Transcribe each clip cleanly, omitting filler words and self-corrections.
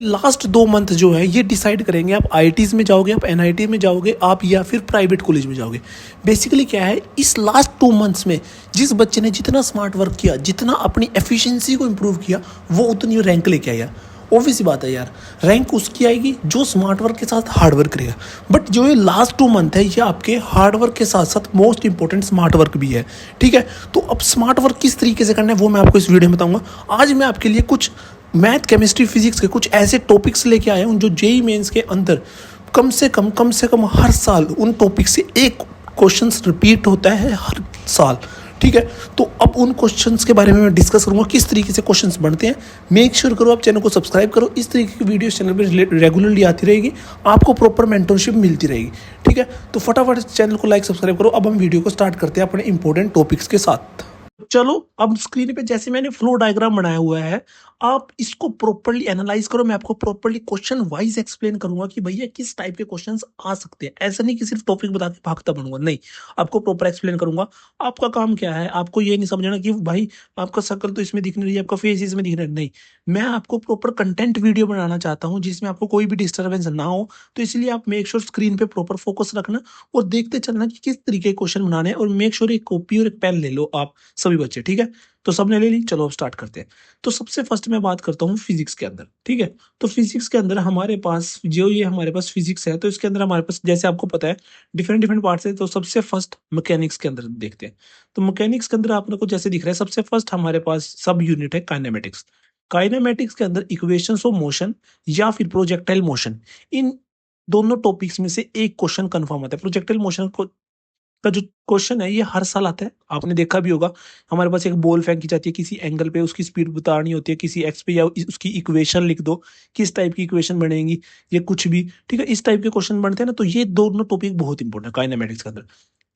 Last 2 month जो है ये डिसाइड करेंगे आप आईआईटीज़ में जाओगे, आप एनआईटी में जाओगे, आप या फिर प्राइवेट कॉलेज में जाओगे। बेसिकली क्या है, इस लास्ट 2 मंथ्स में जिस बच्चे ने जितना स्मार्ट वर्क किया, जितना अपनी एफिशिएंसी को इम्प्रूव किया, वो उतनी रैंक लेके आया। ऑब्वियस सी बात है यार, रैंक उसकी आएगी जो स्मार्ट वर्क के साथ हार्ड वर्क करेगा। बट जो ये लास्ट 2 मंथ है, ये आपके हार्ड वर्क के साथ साथ मोस्ट इंपॉर्टेंट स्मार्ट वर्क भी है। ठीक है, तो अब स्मार्ट वर्क किस तरीके से करना है वो मैं आपको इस वीडियो में बताऊंगा। आज मैं आपके लिए कुछ मैथ, केमिस्ट्री, फिजिक्स के कुछ ऐसे टॉपिक्स लेके आया हूँ जो जेई मेंस के अंदर कम से कम हर साल उन टॉपिक से एक क्वेश्चंस रिपीट होता है हर साल। ठीक है, तो अब उन क्वेश्चंस के बारे में मैं डिस्कस करूंगा, किस तरीके से क्वेश्चंस बनते हैं। मेक श्योर करो आप चैनल को सब्सक्राइब करो, इस तरीके की वीडियो चैनल पर रेगुलरली आती रहेगी, आपको प्रॉपर मेंटरशिप मिलती रहेगी। ठीक है, तो फटाफट चैनल को लाइक सब्सक्राइब करो। अब हम वीडियो को स्टार्ट करते हैं अपने इंपॉर्टेंट टॉपिक्स के साथ। चलो, अब स्क्रीन पे जैसे मैंने फ्लो डायग्राम बनाया हुआ है, आप इसको प्रॉपर्ली एनालाइज करो। मैं आपको प्रॉपर्ली क्वेश्चन वाइज एक्सप्लेन करूंगा कि भैया किस टाइप के क्वेश्चंस आ सकते हैं। ऐसा नहीं कि सिर्फ टॉपिक बता के भागता बनूंगा, नहीं, आपको प्रॉपर एक्सप्लेन करूंगा। आपका काम क्या है, आपको ये नहीं समझना कि भाई आपका शक्ल तो इसमें दिख नहीं रही है, आपका फेस इसमें दिख रहा है, नहीं। मैं आपको प्रॉपर कंटेंट वीडियो बनाना चाहता हूँ जिसमें आपको कोई भी डिस्टर्बेंस ना हो। तो इसलिए आप मेक श्योर स्क्रीन पे प्रॉपर फोकस रखना और देखते चलना कि किस तरीके के क्वेश्चन बनाने हैं। और मेक श्योर एक कॉपी और एक पेन ले लो आप सभी बच्चे। ठीक है, तो सबने ले ली, चलो अब स्टार्ट करते हैं। तो सबसे फर्स्ट मैं बात करता हूँ फिजिक्स के अंदर। ठीक है, तो फिजिक्स के अंदर हमारे पास जो ये हमारे पास फिजिक्स है, तो इसके अंदर हमारे पास जैसे आपको पता है डिफरेंट डिफरेंट पार्ट्स है। तो सबसे फर्स्ट मैकेनिक्स के अंदर देखते हैं। तो मैकेनिक्स के अंदर आपने को जैसे दिख रहा है, सबसे फर्स्ट हमारे पास सब यूनिट है काइनेमेटिक्स। काइनेमेटिक्स के अंदर इक्वेशंस ऑफ मोशन या फिर प्रोजेक्टाइल मोशन, इन दोनों टॉपिक्स में से एक क्वेश्चन कंफर्म आता है। प्रोजेक्टाइल मोशन को का जो क्वेश्चन है ये हर साल आता है, आपने देखा भी होगा। हमारे पास एक बॉल फेंकी जाती है किसी एंगल पे, उसकी स्पीड बतानी होती है किसी एक्स पे, या उसकी इक्वेशन लिख दो, किस टाइप की इक्वेशन बनेगी, ये कुछ भी। ठीक है, इस टाइप के क्वेश्चन बनते हैं ना, तो ये दोनों टॉपिक बहुत इंपॉर्टेंट है काइनेमेटिक्स के अंदर।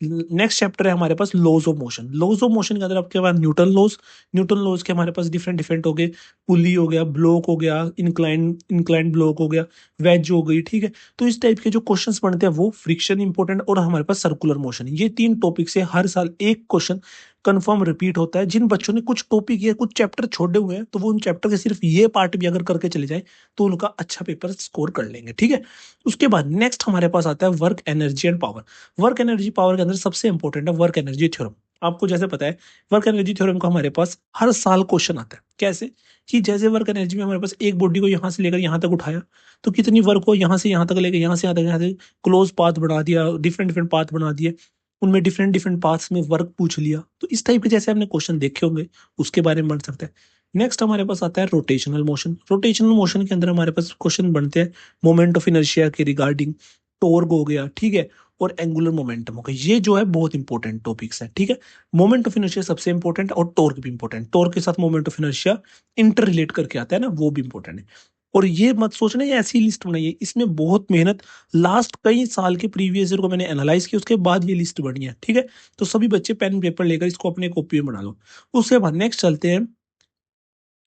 नेक्स्ट चैप्टर है हमारे पास laws of motion. Laws of motion के अंदर आपके पास न्यूटन लॉज के हमारे पास डिफरेंट डिफरेंट हो गए। पुली हो गया, ब्लॉक हो गया, इंक्लाइन ब्लॉक हो गया, वेज हो गई। ठीक है, तो इस टाइप के जो क्वेश्चंस बनते हैं वो फ्रिक्शन इंपॉर्टेंट, और हमारे पास सर्कुलर मोशन, ये 3 टॉपिक से हर साल एक क्वेश्चन कंफर्म रिपीट होता है। जिन बच्चों ने कुछ टॉपिक या कुछ चैप्टर छोड़े हुए हैं, तो वो उन चैप्टर के सिर्फ ये पार्ट भी अगर करके चले जाए तो उनका अच्छा पेपर स्कोर कर लेंगे। ठीक है, उसके बाद नेक्स्ट हमारे पास आता है work energy and power. Work energy power के अंदर सबसे इंपॉर्टेंट है वर्क एनर्जी थ्योरम। आपको जैसे पता है, वर्क एनर्जी थ्योरम का हमारे पास हर साल क्वेश्चन आता है। कैसे कि जैसे वर्क एनर्जी में हमारे पास एक बॉडी को यहाँ से लेकर यहाँ तक उठाया, तो कितनी वर्क को यहाँ से यहाँ तक लेकर यहाँ से यहाँ तक क्लोज पाथ बना दिया, डिफरेंट डिफरेंट पाथ बना दिए, उनमें डिफरेंट डिफरेंट पाथ्स में वर्क पूछ लिया। तो इस टाइप के जैसे आपने क्वेश्चन देखे होंगे, उसके बारे में बन सकता है। नेक्स्ट हमारे पास आता है रोटेशनल मोशन। रोटेशनल मोशन के अंदर हमारे पास क्वेश्चन बनते हैं मोमेंट ऑफ इनर्शिया के रिगार्डिंग, टॉर्क हो गया। ठीक है, और एंगुलर मोमेंटम हो गया। ये जो है बहुत इंपॉर्टेंट टॉपिक्स है। ठीक है, मोमेंट ऑफ इनर्शिया सबसे इंपॉर्टेंट और टॉर्क भी इंपॉर्टेंट। टॉर्क के साथ moment of inertia inter relate करके आता है ना, वो भी इंपॉर्टेंट है। और ये मत सोचना ये ऐसी लिस्ट बनाई है, इसमें बहुत मेहनत, लास्ट कई साल के प्रीवियस ईयर को मैंने एनालाइज किया, उसके बाद ये लिस्ट बनी है। ठीक है, तो सभी बच्चे पेन पेपर लेकर इसको अपने कॉपी में बना लो। उसके बाद नेक्स्ट चलते हैं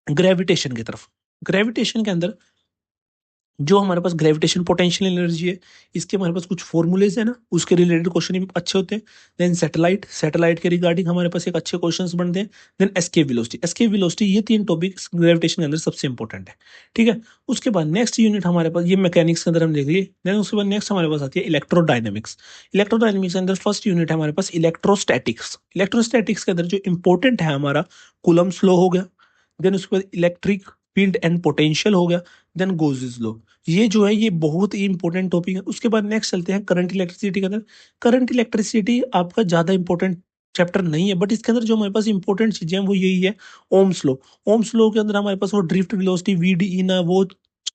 ग्रेविटेशन की तरफ। ग्रेविटेशन के अंदर जो हमारे पास ग्रेविटेशन पोटेंशियल एनर्जी है, इसके हमारे पास कुछ फॉर्मूलेज है ना, उसके रिलेटेड क्वेश्चन भी अच्छे होते हैं। देन सैटेलाइट के रिगार्डिंग हमारे पास एक अच्छे क्वेश्चंस बनते हैं। देन एस्केप वेलोसिटी, ये 3 टॉपिक्स ग्रेविटेशन के अंदर सबसे इंपॉर्टेंट है। ठीक है, उसके बाद नेक्स्ट यूनिट हमारे पास ये मैकेनिक्स के अंदर हम देख लिए। देन उसके बाद नेक्स्ट हमारे पास आती है इलेक्ट्रोडायनेमिक्स। इलेक्ट्रोडायनेमिक्स के अंदर फर्स्ट यूनिट है हमारे पास इलेक्ट्रोस्टैटिक्स। इलेक्ट्रोस्टैटिक्स के अंदर जो इंपॉर्टेंट है हमारा कूलम्ब्स लॉ हो गया। देन उसके बाद इलेक्ट्रिक फील्ड एंड पोटेंशियल हो गया। देन गोजेस लॉ, ये जो है ये बहुत ही इंपॉर्टेंट टॉपिक है। उसके बाद नेक्स्ट चलते हैं करंट इलेक्ट्रिसिटी के अंदर। करंट इलेक्ट्रिसिटी आपका ज्यादा इंपॉर्टेंट चैप्टर नहीं है, बट इसके अंदर जो हमारे पास इंपॉर्टेंट चीजें हैं वो यही है। ओम्स लॉ, ओम्स लॉ के अंदर हमारे पास वो ड्रिफ्ट वेलोसिटी वीडीई ना, वो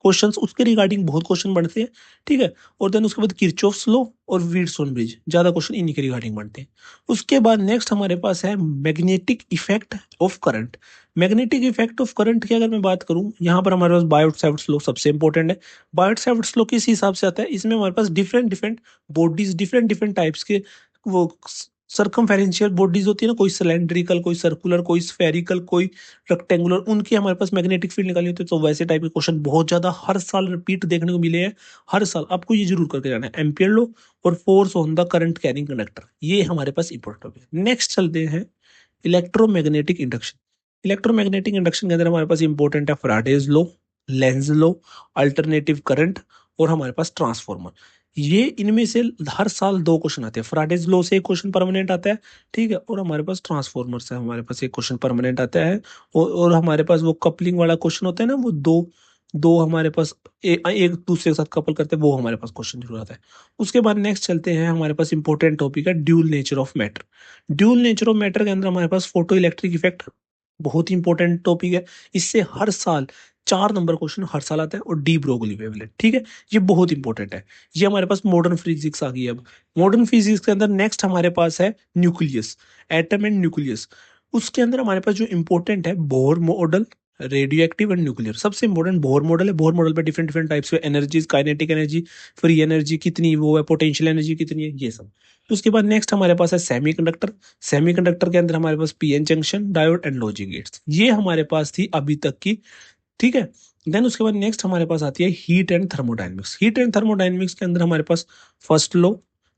क्वेश्चंस उसके रिगार्डिंग बहुत क्वेश्चन बनते हैं। ठीक है, और देन उसके बाद किरचॉफ्स लॉ और व्हीटस्टोन ब्रिज, ज्यादा क्वेश्चन इन्हीं के रिगार्डिंग बनते हैं। उसके बाद नेक्स्ट हमारे पास है magnetic effect of current. Magnetic effect of current की अगर मैं बात करूं, यहाँ पर हमारे पास बायोट सावर्ट्स लॉ सबसे इंपॉर्टेंट है। बायोट सावर्ट्स लॉ किस हिसाब से आता है, इसमें हमारे पास different different bodies, different different types के वो सर्कमफेरेंशियल बॉडीज होती है ना, कोई सिलेंड्रिकल, कोई सर्कुलर, कोई स्फेरिकल, कोई रेक्टेंगुलर, उनकी हमारे पास मैग्नेटिक फील्ड निकाली होती है। तो वैसे टाइप के क्वेश्चन बहुत ज्यादा हर साल रिपीट देखने को मिले हैं। हर साल आपको ये जरूर करके जाना है, एम्पियर लॉ और force on the current carrying conductor, ये हमारे पास इंपॉर्टेंट है। नेक्स्ट चलते हैं इलेक्ट्रोमैग्नेटिक इंडक्शन। इलेक्ट्रोमैग्नेटिक इंडक्शन के अंदर हमारे पास इंपॉर्टेंट है Faraday's law, Lenz law, alternative current और हमारे पास ट्रांसफॉर्मर। ये इनमें से हर साल 2 क्वेश्चन आते हैं। फ्राइडेज लॉ से एक क्वेश्चन परमानेंट आता है, ठीक है, और हमारे पास ट्रांसफॉर्मर से हमारे पास एक क्वेश्चन परमानेंट आता है। और हमारे पास वो कपलिंग वाला क्वेश्चन होता है ना, वो दो दो हमारे पास एक दूसरे के साथ कपल करते हैं, वो हमारे पास क्वेश्चन जरूर आता है। उसके बाद नेक्स्ट चलते हैं, हमारे पास इंपॉर्टेंट टॉपिक है dual nature of matter. Dual nature of matter के अंदर हमारे पास फोटो इलेक्ट्रिक इफेक्ट बहुत ही इंपॉर्टेंट टॉपिक है। इससे हर साल 4 नंबर क्वेश्चन हर साल आता है, और डी ब्रोगली वेवलेट, ठीक है, ये बहुत इंपॉर्टेंट है। ये हमारे पास मॉडर्न फिजिक्स आ गई है। अब मॉडर्न फिजिक्स के अंदर नेक्स्ट हमारे पास है न्यूक्लियस, एटम एंड न्यूक्लियस। उसके अंदर हमारे पास जो इंपॉर्टेंट है Bohr model, radio active and nuclear. सबसे इंपॉर्टेंट बोर मॉडल है। बोर मॉडल पे different different types of energies, kinetic energy, free energy कितनी वो है, पोटेंशियल एनर्जी कितनी है, ये सब। उसके बाद नेक्स्ट हमारे पास है सेमीकंडक्टर। सेमीकंडक्टर के अंदर हमारे पास PN junction, diode and logic gates, ये हमारे पास थी अभी तक की, ठीक है। देन उसके बाद नेक्स्ट हमारे पास आती है heat and thermodynamics. Heat and thermodynamics के अंदर हमारे पास first law,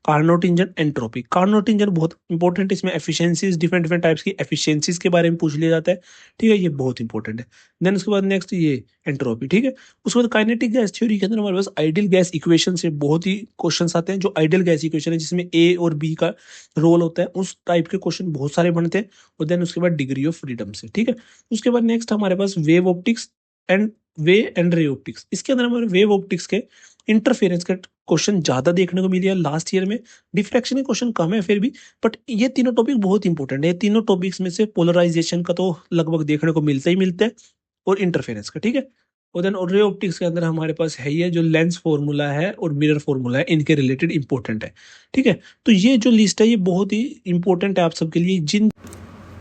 Carnot engine, entropy. Carnot engine बहुत इंपॉर्टेंट है, इसमें एफिशिएंसीज, डिफरेंट डिफरेंट टाइप्स की एफिशिएंसीज के बारे में पूछ लिया जाता है, ठीक है, ये बहुत इंपॉर्टेंट है। देन उसके बाद नेक्स्ट ये एंट्रोपी, ठीक है। उसके बाद काइनेटिक गैस थ्योरी के अंदर हमारे पास आइडियल गैस इक्वेशन से बहुत ही क्वेश्चंस आते हैं। जो आइडियल गैस इक्वेशन है जिसमें ए और बी का रोल होता है, उस टाइप के क्वेश्चन बहुत सारे बनते हैं। और देन उसके बाद डिग्री ऑफ फ्रीडम से, ठीक है। उसके बाद नेक्स्ट हमारे पास wave optics and ray optics. इसके अंदर हमारे वेव ऑप्टिक्स के इंटरफेरेंस का क्वेश्चन ज्यादा देखने को मिले लास्ट ईयर में। डिफ्रैक्शन के क्वेश्चन कम है फिर भी, बट ये तीनों टॉपिक बहुत इंपॉर्टेंट है। ये तीनों टॉपिक्स में से पोलराइजेशन का तो लगभग देखने को मिलता ही मिलता है, और इंटरफेरेंस का, ठीक है। और देन रे ऑप्टिक्स के अंदर हमारे पास है ये जो लेंस फॉर्मूला है और मिरर फॉर्मूला है, इनके रिलेटेड इंपॉर्टेंट है, ठीक है। तो ये जो लिस्ट है ये बहुत ही इंपॉर्टेंट है आप सबके लिए। जिन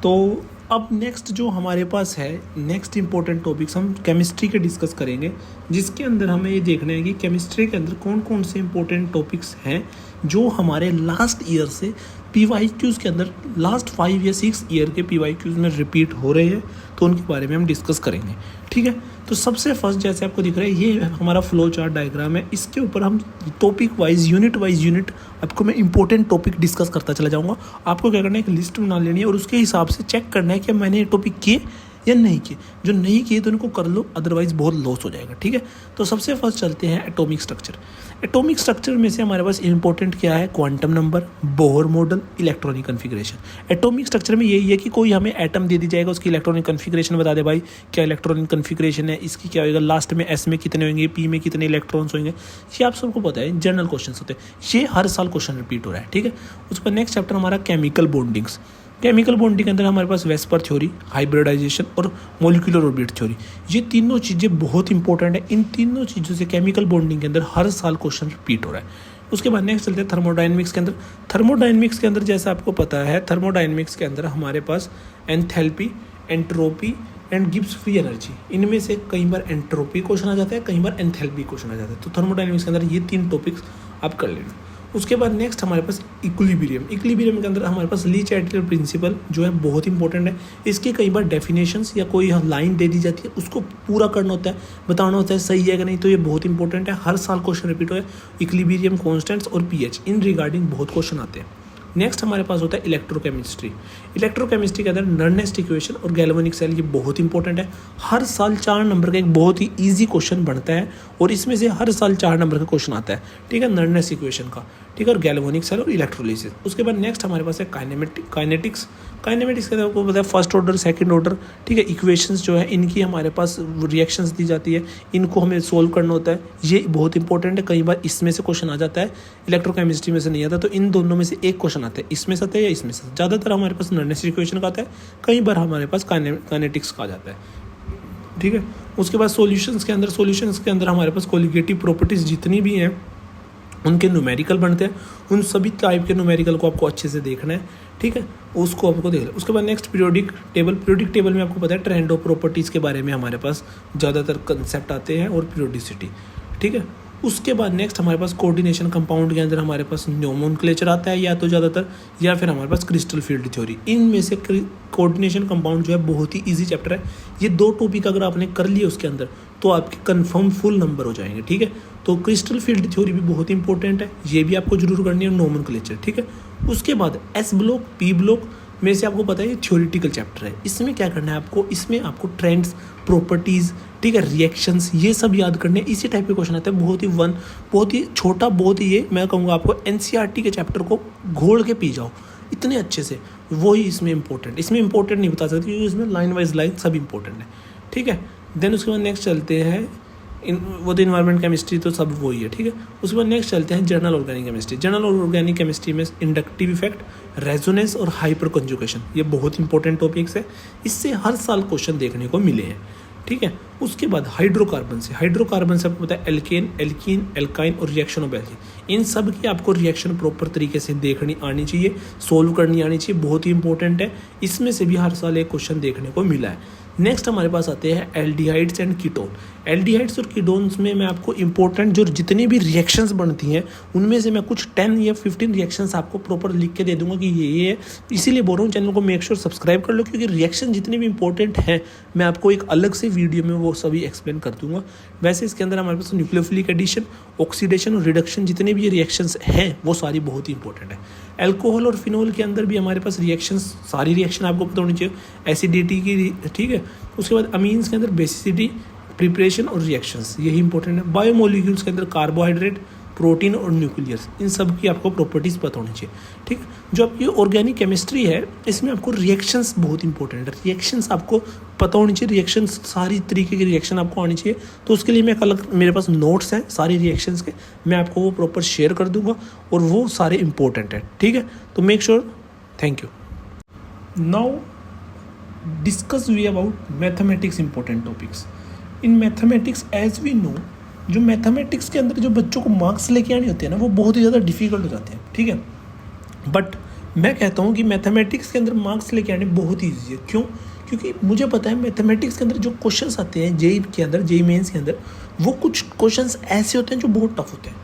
तो अब नेक्स्ट जो हमारे पास है, नेक्स्ट इंपॉर्टेंट टॉपिक्स हम केमिस्ट्री के डिस्कस करेंगे, जिसके अंदर हमें ये देखना है कि केमिस्ट्री के अंदर कौन कौन से इंपॉर्टेंट टॉपिक्स हैं जो हमारे लास्ट ईयर से पीवाईक्यूज़ के अंदर, लास्ट 5 या 6 ईयर के पीवाईक्यूज़ में रिपीट हो रहे हैं, तो उनके बारे में हम डिस्कस करेंगे, ठीक है। तो सबसे फर्स्ट जैसे आपको दिख रहा है, ये हमारा फ्लो चार्ट डायग्राम है। इसके ऊपर हम टॉपिक वाइज यूनिट आपको मैं इंपॉर्टेंट टॉपिक डिस्कस करता चला जाऊंगा। आपको क्या करना है, एक लिस्ट बना लेनी है और उसके हिसाब से चेक करना है कि मैंने ये टॉपिक किए या नहीं किए। जो नहीं किए तो उनको कर लो, अदरवाइज बहुत लॉस हो जाएगा, ठीक है। तो सबसे फर्स्ट चलते हैं एटॉमिक स्ट्रक्चर। एटॉमिक स्ट्रक्चर में से हमारे पास इंपॉर्टेंट क्या है, quantum number, Bohr model, electronic configuration. Atomic structure में यही है कि कोई हमें एटम दे दी जाएगा, उसकी इलेक्ट्रॉनिक कन्फिग्रेशन बता दे, भाई क्या इलेक्ट्रॉनिक कन्फिग्रेशन है, इसकी क्या होगा, लास्ट में एस में कितने होंगे, पी में कितने इलेक्ट्रॉन्स होंगे, ये आप सबको पता है, जनरल क्वेश्चन होते हैं। ये हर साल क्वेश्चन रिपीट हो रहा है, ठीक है। उसके बाद नेक्स्ट चैप्टर हमारा केमिकल बॉन्डिंग्स। केमिकल बॉन्डिंग के अंदर हमारे पास वेस्पर थ्योरी, हाइब्रिडाइजेशन और मॉलिक्यूलर ऑर्बिट थ्योरी, ये तीनों चीज़ें बहुत इंपॉर्टेंट है। इन तीनों चीज़ों से केमिकल बॉन्डिंग के अंदर हर साल क्वेश्चन रिपीट हो रहा है। उसके बाद नेक्स्ट चलते हैं थर्मोडायनेमिक्स के अंदर। थर्मोडायनेमिक्स के अंदर जैसा आपको पता है, थर्मोडायनेमिक्स के अंदर हमारे पास enthalpy, entropy and Gibbs free energy, इनमें से कई बार एंट्रोपी क्वेश्चन आ जाता है, कई बार एंथैल्पी क्वेश्चन आ जाता है। तो थर्मोडायनेमिक्स के अंदर ये 3 टॉपिक्स आप कर लेना। उसके बाद नेक्स्ट हमारे पास इक्विलिब्रियम। इक्विलिब्रियम के अंदर हमारे पास ली चैटलर प्रिंसिपल जो है बहुत इंपॉर्टेंट है। इसके कई बार डेफिनेशंस या कोई लाइन दे दी जाती है, उसको पूरा करना होता है, बताना होता है सही है कि नहीं। तो ये बहुत इंपॉर्टेंट है, हर साल क्वेश्चन रिपीट हो है। इक्विलिब्रियम, कॉन्स्टेंट्स और पीएच, इन रिगार्डिंग बहुत क्वेश्चन आते हैं। नेक्स्ट हमारे पास होता है इलेक्ट्रोकेमिस्ट्री। इलेक्ट्रोकेमिस्ट्री के अंदर नर्नेस्ट इक्वेशन और गैल्वेनिक सेल, ये बहुत इंपॉर्टेंट है। हर साल 4 नंबर का एक बहुत ही इजी क्वेश्चन बनता है, और इसमें से हर साल 4 नंबर का क्वेश्चन आता है, ठीक है, नर्नेस्ट इक्वेशन का, ठीक है, और गैल्वेनिक सेल और इलेक्ट्रोलिसिस। उसके बाद नेक्स्ट हमारे पास है काइनेटिक्स। काइनेमेटिक्स के अंदर आपको पता है फर्स्ट ऑर्डर, सेकंड ऑर्डर, ठीक है, इक्वेशंस जो है इनकी हमारे पास रिएक्शंस दी जाती है, इनको हमें सोल्व करना होता है। ये बहुत इंपॉर्टेंट है, कई बार इसमें से क्वेश्चन आ जाता है, इलेक्ट्रोकेमिस्ट्री में से नहीं आता। तो इन दोनों में से एक क्वेश्चन आता है, इसमें से आता है या इसमें से। ज़्यादातर हमारे पास नर्नेस्ट इक्वेशन का आता है, कई बार हमारे पास काइनेटिक्स का आ जाता है, ठीक है। उसके बाद सॉल्यूशंस के अंदर हमारे पास कोलिगेटिव प्रॉपर्टीज़ जितनी भी हैं उनके न्यूमेरिकल बनते हैं। उन सभी टाइप के न्यूमेरिकल को आपको अच्छे से देखना है, ठीक है, उसको आपको देख लें। उसके बाद नेक्स्ट पीरियोडिक टेबल में आपको पता है ट्रेंड ऑफ प्रॉपर्टीज़ के बारे में हमारे पास ज़्यादातर कंसेप्ट आते हैं, और पीरियोडिसिटी, ठीक है। उसके बाद नेक्स्ट हमारे पास कोऑर्डिनेशन कंपाउंड के अंदर हमारे पास नोमेनक्लेचर आता है या तो ज़्यादातर, या फिर हमारे पास क्रिस्टल फील्ड थ्योरी। इनमें से कोऑर्डिनेशन कंपाउंड जो है बहुत ही इजी चैप्टर है। ये 2 टॉपिक अगर आपने कर लिए उसके अंदर तो आपके कंफर्म फुल नंबर हो जाएंगे, ठीक है। तो क्रिस्टल फील्ड थ्योरी भी बहुत इंपॉर्टेंट है, ये भी आपको जरूर करनी है, नोमेनक्लेचर, ठीक है। उसके बाद एस ब्लॉक, पी ब्लॉक, मेरे से आपको पता है ये थ्योरेटिकल चैप्टर है। इसमें क्या करना है आपको, इसमें आपको ट्रेंड्स, प्रॉपर्टीज़, ठीक है, रिएक्शंस, ये सब याद करने हैं। इसी टाइप के क्वेश्चन आते हैं, बहुत ही छोटा, बहुत ही, ये मैं कहूँगा आपको एनसीईआरटी के चैप्टर को घोल के पी जाओ इतने अच्छे से, वही इसमें इंपॉर्टेंट। इसमें इंपॉर्टेंट नहीं बता सकते क्योंकि इसमें लाइन वाइज लाइन सब इंपॉर्टेंट है, ठीक है। देन उसके बाद नेक्स्ट चलते हैं वो तो इन्वायरमेंट केमिस्ट्री तो सब वही है, ठीक है। उसके बाद नेक्स्ट चलते हैं general organic chemistry. General organic chemistry में इंडक्टिव इफेक्ट, रेजोनेंस और हाइपर कंजुगेशन, ये बहुत इंपॉर्टेंट टॉपिक्स है। इससे हर साल क्वेश्चन देखने को मिले हैं, ठीक है। उसके बाद हाइड्रोकार्बन से आपको पता है एल्केन, एल्कीन, एल्काइन और रिएक्शन ऑफ एल्कीन, इन सब की आपको रिएक्शन प्रॉपर तरीके से देखनी आनी चाहिए, सोल्व करनी आनी चाहिए, बहुत ही इंपॉर्टेंट है। इसमें से भी हर साल एक क्वेश्चन देखने को मिला है। नेक्स्ट हमारे पास आते हैं एल्डिहाइड्स एंड कीटोन। एल्डिहाइड्स और कीटोन्स में मैं आपको इंपॉर्टेंट जो जितनी भी रिएक्शंस बनती हैं उनमें से मैं कुछ 10 या 15 रिएक्शंस आपको प्रॉपर लिख के दे दूंगा कि ये है। इसीलिए बोल रहा हूँ चैनल को मेक श्योर सब्सक्राइब कर लो, क्योंकि रिएक्शन जितनी भी इंपॉर्टेंट हैं मैं आपको एक अलग से वीडियो में वो सभी एक्सप्लेन कर दूंगा। वैसे इसके अंदर हमारे पास न्यूक्लियोफिलिक एडिशन, ऑक्सीडेशन और रिडक्शन, जितने भी ये रिएक्शंस हैं वो सारी बहुत ही इंपॉर्टेंट है। एल्कोहल और फिनोल के अंदर भी हमारे पास रिएक्शंस, सारी रिएक्शन आपको पता होनी चाहिए, एसिडिटी की, ठीक है। उसके बाद अमीन्स के अंदर बेसिसिटी, प्रिपरेशन और रिएक्शंस, यही इंपॉर्टेंट है। बायोमोलिक्यूल्स के अंदर कार्बोहाइड्रेट, प्रोटीन और न्यूक्लियस, इन सब की आपको प्रॉपर्टीज़ पता होनी चाहिए, ठीक है। जो आपकी ऑर्गेनिक केमिस्ट्री है इसमें आपको रिएक्शंस बहुत इंपॉर्टेंट है। रिएक्शंस आपको पता होनी चाहिए, रिएक्शंस सारी तरीके की रिएक्शन आपको आनी चाहिए। तो उसके लिए मैं अलग, मेरे पास नोट्स हैं सारी रिएक्शंस के, मैं आपको वो प्रॉपर शेयर कर दूंगा और वो सारे इंपॉर्टेंट है, ठीक है। तो make sure, thank you. Now discuss we about mathematics important topics. In mathematics as we know, जो मैथमेटिक्स के अंदर जो बच्चों को मार्क्स लेके आने होते हैं ना वो बहुत ही ज़्यादा डिफिकल्ट हो जाते हैं, ठीक है। बट मैं कहता हूँ कि मैथमेटिक्स के अंदर मार्क्स लेके आने बहुत ईजी है। क्यों? क्योंकि मुझे पता है मैथमेटिक्स के अंदर जो क्वेश्चंस आते हैं जेई के अंदर, जेई मेंस के अंदर, वो कुछ क्वेश्चंस ऐसे होते हैं जो बहुत टफ होते हैं,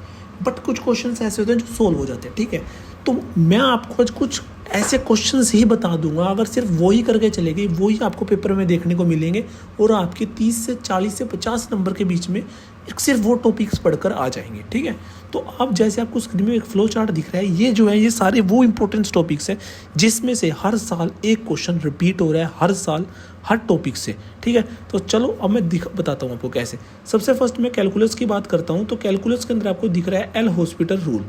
बट कुछ क्वेश्चंस ऐसे होते हैं जो सोल्व हो जाते हैं, ठीक है। तो मैं आपको आज कुछ ऐसे क्वेश्चंस ही बता दूंगा, अगर सिर्फ वही करके चले गए वही आपको पेपर में देखने को मिलेंगे और आपके 30 से 40 से 50 नंबर के बीच में सिर्फ वो टॉपिक्स पढ़कर आ जाएंगे, ठीक है। तो अब जैसे आपको स्क्रीन में एक फ्लो चार्ट दिख रहा है, ये जो है ये सारे वो इंपॉर्टेंट टॉपिक्स हैं जिसमें से हर साल एक क्वेश्चन रिपीट हो रहा है, हर साल हर टॉपिक से, ठीक है। तो चलो अब मैं बताता हूँ आपको कैसे। सबसे फर्स्ट मैं कैलकुलस की बात करता हूँ। तो कैलकुलस के अंदर आपको दिख रहा है L hospital rule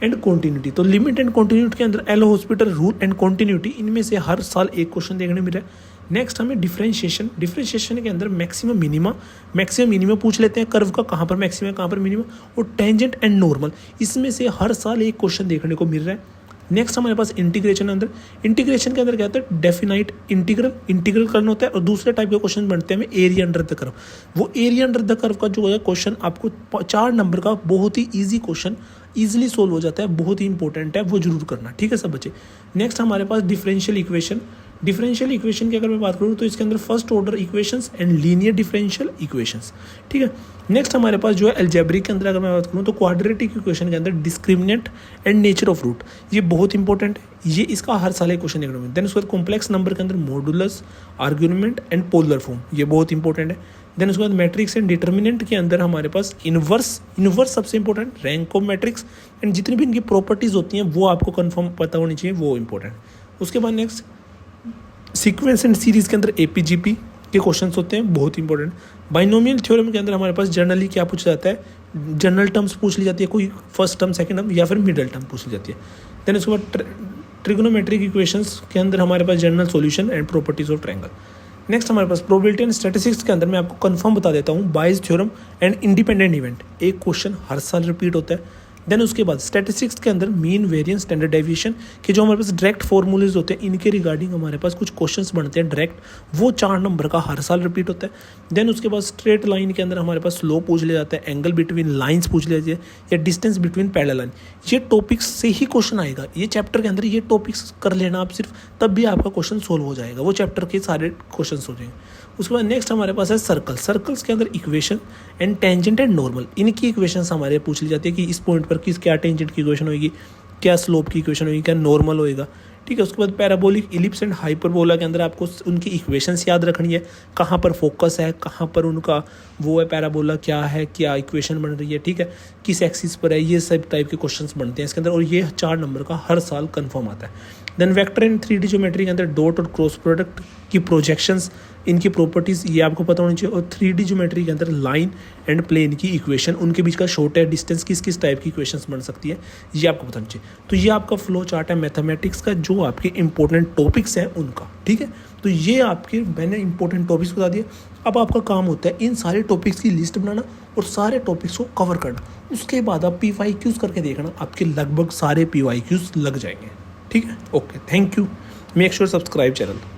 and continuity. तो लिमिट एंड कॉन्टिन्यूटी के अंदर L hospital rule and continuity, इनमें से हर साल एक क्वेश्चन देखने मिल रहा है। नेक्स्ट हमें डिफरेंशिएशन के अंदर मैक्सिमम मिनिमा पूछ लेते हैं, कर्व का कहाँ पर मैक्सिमम कहाँ पर मिनिमा, और टेंजेंट एंड नॉर्मल, इसमें से हर साल एक क्वेश्चन देखने को मिल रहा है। नेक्स्ट हमारे पास इंटीग्रेशन के अंदर क्या होता है, डेफिनाइट इंटीग्रल करना होता है, और दूसरे टाइप के क्वेश्चन बनते हैं हमें एरिया अंडर द कर्व। वो एरिया अंडर द कर्व का जो है क्वेश्चन आपको 4 नंबर का बहुत ही ईजी क्वेश्चन ईजिली सोल्व हो जाता है, बहुत ही इंपॉर्टेंट है, वो जरूर करना, ठीक है सब बच्चे। नेक्स्ट हमारे पास डिफरेंशियल इक्वेशन की अगर मैं बात करूँ तो इसके अंदर first order equations and linear differential equations, ठीक है। नेक्स्ट हमारे पास जो है अलजेब्रिक के अंदर अगर मैं बात करूँ तो क्वाड्रेटिक इक्वेशन के अंदर discriminant and nature of root, ये बहुत इंपॉर्टेंट है, ये इसका हर साल एक क्वेश्चन देखने को मिलता है। देन उसके बाद कॉम्प्लेक्स नंबर के अंदर modulus, argument and polar form, ये बहुत इंपॉर्टेंट है। देन उसके बाद मैट्रिक्स एंड डिटर्मिनेंट के अंदर हमारे पास इनवर्स सबसे important, rank of matrix and जितनी भी इनकी प्रॉपर्टीज होती हैं वो आपको कंफर्म पता होनी चाहिए, वो इंपॉर्टेंट। उसके बाद नेक्स्ट सीक्वेंस एंड सीरीज के अंदर एपीजीपी के क्वेश्चंस होते हैं, बहुत इंपॉर्टेंट। बाइनोमियल थ्योरम के अंदर हमारे पास जनरली क्या पूछा जाता है, जनरल टर्म्स पूछ ली जाती है, कोई फर्स्ट टर्म, सेकंड टर्म या फिर मिडल टर्म पूछ ली जाती है। देन उसके बाद ट्रिग्नोमेट्रिक इक्वेशंस के अंदर हमारे पास general solution and properties of triangle. Next हमारे पास प्रोबेबिलिटी एंड स्टैटिस्टिक्स के अंदर मैं आपको कंफर्म बता देता हूँ, बायस थ्योरम एंड इंडिपेंडेंट इवेंट, एक क्वेश्चन हर साल रिपीट होता है। देन उसके बाद स्टैटिस्टिक्स के अंदर मीन, वेरिएंस, स्टैंडर्ड डेविएशन के जो हमारे पास डायरेक्ट फॉर्मूलेज होते हैं, इनके रिगार्डिंग हमारे पास कुछ क्वेश्चंस बनते हैं डायरेक्ट, वो 4 नंबर का हर साल रिपीट होता है। देन उसके बाद स्ट्रेट लाइन के अंदर हमारे पास स्लोप पूछ लिया जाता है, एंगल बिटवीन लाइंस पूछ लिया जाता है, या डिस्टेंस बिटवीन पैरेलल लाइन, ये टॉपिक्स से ही क्वेश्चन आएगा। ये चैप्टर के अंदर ये टॉपिक्स कर लेना आप सिर्फ, तब भी आपका क्वेश्चन सोल्व हो जाएगा, वो चैप्टर के सारे क्वेश्चन हो जाएंगे। उसके बाद नेक्स्ट हमारे पास है सर्कल्स के अंदर equation and tangent and normal, इनकी इक्वेशंस हमारे पूछ ली जाती है कि इस पॉइंट पर क्या टेंजेंट की इक्वेशन होगी, क्या स्लोप की इक्वेशन होगी, क्या नॉर्मल होएगा, ठीक है। उसके बाद पैराबोलिक इलिप्स एंड हाइपरबोला के अंदर आपको उनकी इक्वेशंस याद रखनी है, कहाँ पर फोकस है, कहाँ पर उनका वो है, पैराबोला क्या है, क्या इक्वेशन बन रही है, ठीक है, किस एक्सिस पर है, ये सब टाइप के क्वेश्चंस बनते हैं इसके अंदर, और ये 4 नंबर का हर साल कन्फर्म आता है। Then vector and 3D geometry के अंदर डॉट और क्रॉस प्रोडक्ट की प्रोजेक्शंस, इनकी प्रॉपर्टीज़ ये आपको पता होनी चाहिए, और 3D ज्योमेट्री के अंदर लाइन एंड प्लेन की इक्वेशन, उनके बीच का शॉर्ट है डिस्टेंस, किस किस टाइप की इक्वेशंस बन सकती है, ये आपको पता होनी चाहिए। तो ये आपका फ्लो चार्ट है मैथमेटिक्स का, जो आपके इंपॉर्टेंट टॉपिक्स हैं उनका, ठीक है। तो ये आपके मैंने इंपॉर्टेंट टॉपिक्स बता दिए। अब आपका काम होता है इन सारे टॉपिक्स की लिस्ट बनाना और सारे टॉपिक्स को कवर करना। उसके बाद आप PYQs करके देखना, आपके लगभग सारे PYQs लग जाएंगे, ठीक है। Okay, thank you. Make sure subscribe channel.